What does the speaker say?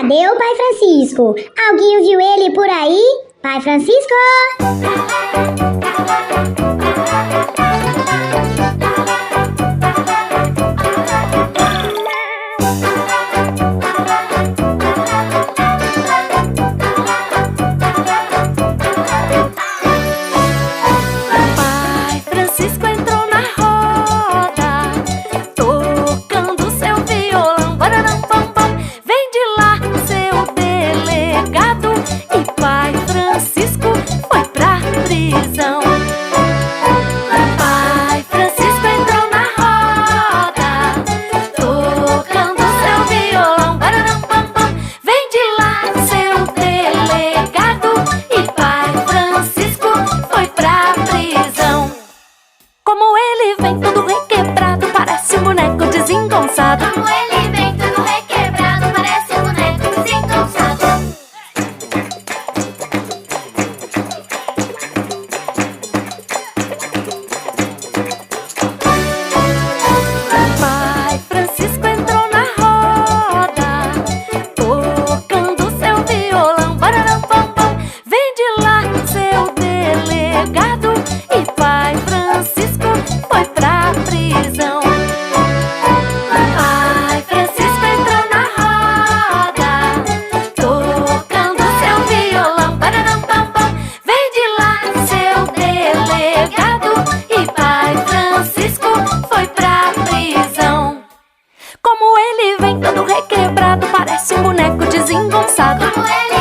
Cadê o Pai Francisco? Alguém viu ele por aí? Pai Francisco! Pai Francisco entrou na roda, tocando seu violão, bararam pam pam. Vem de lá, seu delegado. E Pai Francisco foi pra prisão. Pai Francisco entrou na roda, tocando seu violão, bararam pam pam. Vem de lá, seu delegado. E Pai Francisco foi pra prisão. Como ele vem todo requebrado, parece um boneco desengonçado. Como ele vem todo requebrado, parece um boneco desengonçado. Pai Francisco entrou na roda, tocando seu violão, bararam pam pam. Vem de lá, seu delegado. E Pai Francisco foi pra prisão. Pai Francisco entrou na roda, tocando seu violão, bararam pam pam. Vem de lá, seu delegado. E Pai Francisco foi pra prisão. Como ele vem todo requebrado, parece um boneco desengonçado. Como ele